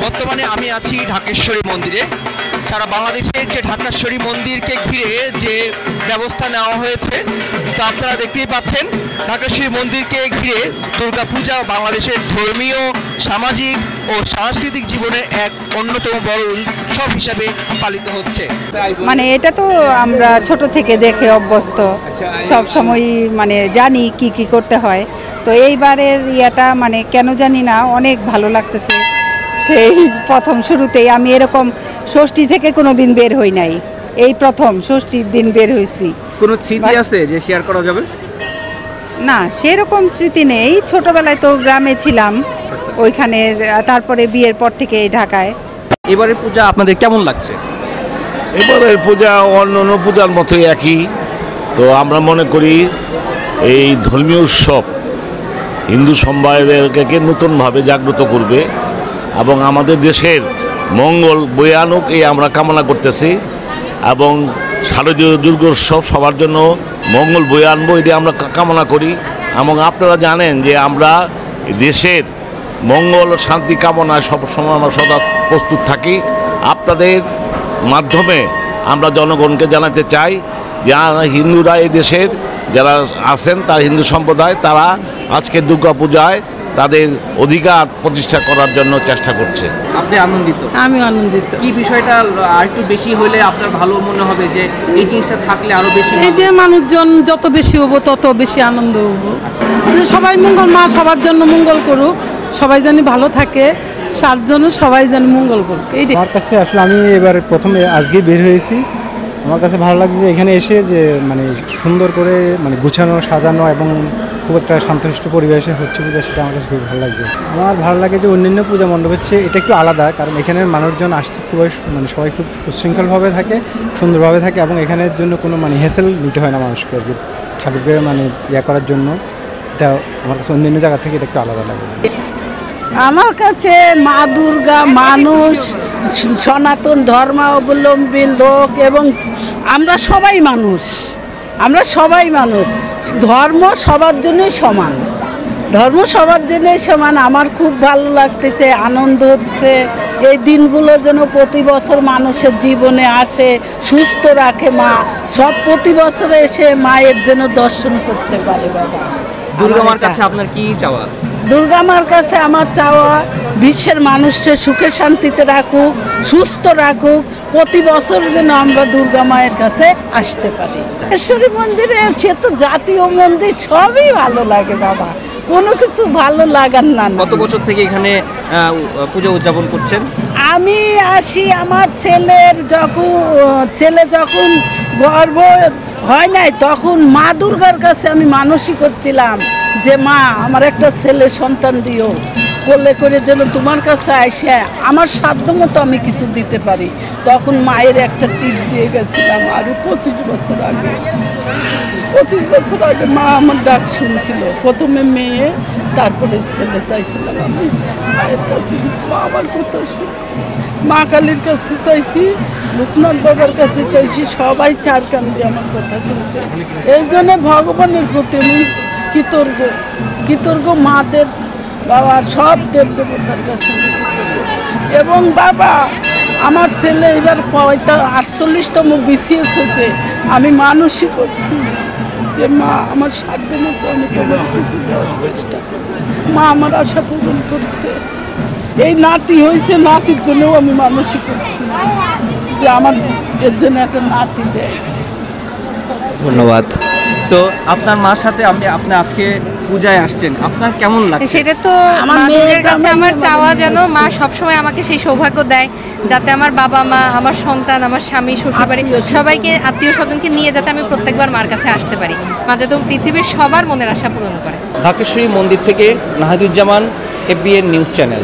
বর্তমানে আমি আছি ঢাকেশ্বরী মন্দিরে। সারা বাংলাদেশের যে ঢাকেশ্বরী মন্দিরকে ঘিরে যে ব্যবস্থা নেওয়া হয়েছে তা আপনারা দেখতেই পাচ্ছেন। ঢাকেশ্বরী মন্দিরকে ঘিরে দুর্গাপূজা বাংলাদেশের ধর্মীয়, সামাজিক ও সাংস্কৃতিক জীবনের এক অন্যতম বড় উৎসব হিসাবে পালিত হচ্ছে। মানে এটা তো আমরা ছোট থেকে দেখে অভ্যস্ত, সব সময় মানে জানি কি কি করতে হয়। তো এইবারের ইয়াটা মানে কেন জানি না অনেক ভালো লাগতেছে। সেই প্রথম শুরুতেই আমি এরকম ষষ্ঠী থেকে কোনো দিন বের হই নাই, এই প্রথম ষষ্ঠীর দিন বের হয়েছি। কোনো স্মৃতি আছে যে শেয়ার করা যাবে? না, সেরকম স্মৃতি নেই। ছোটবেলায় তো গ্রামে ছিলাম ওইখানে, তারপরে বিয়ের পর থেকে ঢাকায়। এবারের পূজা আপনাদের কেমন লাগছে? এবারের পূজা অন্য পূজার মতোই একই। তো আমরা মনে করি এই ধর্মীয় উৎসব হিন্দু সম্প্রদায়কে নতুনভাবে জাগ্রত করবে এবং আমাদের দেশের মঙ্গল বয়ে আনুক এই আমরা কামনা করতেছি। এবং শারদীয় দুর্গোৎসব সবার জন্য মঙ্গল বয়ে আনবো এটি আমরা কামনা করি। এবং আপনারা জানেন যে আমরা দেশের মঙ্গল শান্তি কামনায় সবসময় আমরা সদা প্রস্তুত থাকি। আপনাদের মাধ্যমে আমরা জনগণকে জানাতে চাই যে হিন্দুরা এই দেশের যারা আছেন তার হিন্দু সম্প্রদায় তারা আজকে দুর্গাপূজায় তাদের অধিকার প্রতিষ্ঠা করার জন্য চেষ্টা করছে। আপনি আনন্দিত? আমি আনন্দিত। কি বিষয়টা আর একটু বেশি হলে আপনার ভালো মনে হবে যে এই জিনিসটা থাকলে আরো বেশি? এই যে মানুষজন যত বেশি হবো তত বেশি আনন্দ হবো। সবাই মঙ্গল, মা সবার জন্য মঙ্গল করুক, সবাই যেন ভালো থাকে, সার জন্য সবাই যেন মঙ্গল করুক। এইটাই আমার কাছে আসলে আমি এবার প্রথমে আজকে বের হয়েছি। আমার কাছে ভালো লাগছে যে এখানে এসে যে মানে সুন্দর করে মানে গুছানো সাজানো এবং খুব একটা শান্তশিষ্ট পরিবেশে হচ্ছে পূজা, সেটা আমার কাছে খুব ভালো লাগছে। আমার ভালো লাগে যে অন্যান্য পূজা মণ্ডপের চেয়ে এটা একটু আলাদা, কারণ এখানের মানুষজন আসতে খুবই মানে সবাই খুব সুশৃঙ্খলভাবে থাকে, সুন্দরভাবে থাকে এবং এখানের জন্য কোনো মানে হেসেল নিতে হয় না মানুষকে আর কি ঠাকুরকে মানে ইয়া করার জন্য। এটা আমার কাছে অন্যান্য জায়গা থেকে এটা একটু আলাদা লাগে। আমার কাছে মা দুর্গা মানুষ, সনাতন ধর্মাবলম্বী লোক এবং আমরা সবাই মানুষ, আমরা সবাই মানুষ। ধর্ম সবার জন্যই সমান, ধর্ম সবার জন্যই সমান। আমার খুব ভালো লাগতেছে, আনন্দ হচ্ছে। এই দিনগুলো যেন প্রতি বছর মানুষের জীবনে আসে, সুস্থ রাখে মা। সব প্রতি বছরে এসে মায়ের যেন দর্শন করতে পারে। বাবা দুর্গা মার কাছে আপনার কি চাওয়া? দুর্গা মার কাছে আমার চাওয়া বিশ্বের মানুষকে সুখে শান্তিতে রাখুক, সুস্থ রাখুক। প্রতি বছর যেন আমরা দুর্গা মায়ের কাছে আসতে পারি। ঢাকেশ্বরী মন্দিরে সে তো জাতীয় মন্দির, সবই ভালো লাগে বাবা, কোনো কিছু ভালো লাগার না। কত বছর থেকে এখানে পূজা উদযাপন করছেন? আমি আসি আমার ছেলে যখন গর্ভ হয় নাই তখন মা দুর্গার কাছে আমি মানসিক করছিলাম যে মা আমার একটা ছেলে সন্তান দিও, কোলে করে যেন তোমার কাছে আসে আমার সাধ্য মতো আমি কিছু দিতে পারি। তখন মায়ের একটা টিপ দিয়ে গেছিলাম আরও 25 বছর আগে। 25 বছর আগে মা আমার ডাক শুনছিল, প্রথমে মেয়ে তারপরে ছেলে চাইছিলাম আমি মায়ের কাছে। মা আমার কথা শুনছি, মা কালীর কাছে চাইছি, লোকনাথ বাবার কাছে চাইছি, সবাই চার কান দিয়ে আমার কথা শুনছে। এই জন্য ভগবানের প্রতি আমি কৃতজ্ঞ মাদের, বাবার সব দেব দেবতার কাছে। এবং বাবা আমার ছেলে এবার 48তম বিসিএস হচ্ছে। আমি মানুষই করছি যে মা আমার সাধ্য মতো আমি তোমার কিছু দেওয়ার চেষ্টা করি। মা আমার আশা পূরণ করছে। এই নাতি হয়েছে, নাতির জন্যও আমি মানুষই করছি যে আমার এর জন্য একটা নাতি দেয়। ধন্যবাদ। তো আপনার মার সাথে আপনি আজকে পূজায় আসছেন, আপনার কেমন লাগছে? সেটা তো মায়ের কাছে আমার চাওয়া যেন মা সবসময় আমাকে সেই সৌভাগ্য দেয় যাতে আমার বাবা মা, আমার সন্তান, আমার স্বামী, শ্বশুরবাড়ি সবাইকে, আত্মীয় স্বজনকে নিয়ে যাতে আমি প্রত্যেকবার মার কাছে আসতে পারি। মা যাতে পৃথিবীর সবার মনের আশা পূরণ করে। ঢাকেশ্বরী মন্দির থেকে নাহিদুজ্জামান, FBN নিউজ চ্যানেল।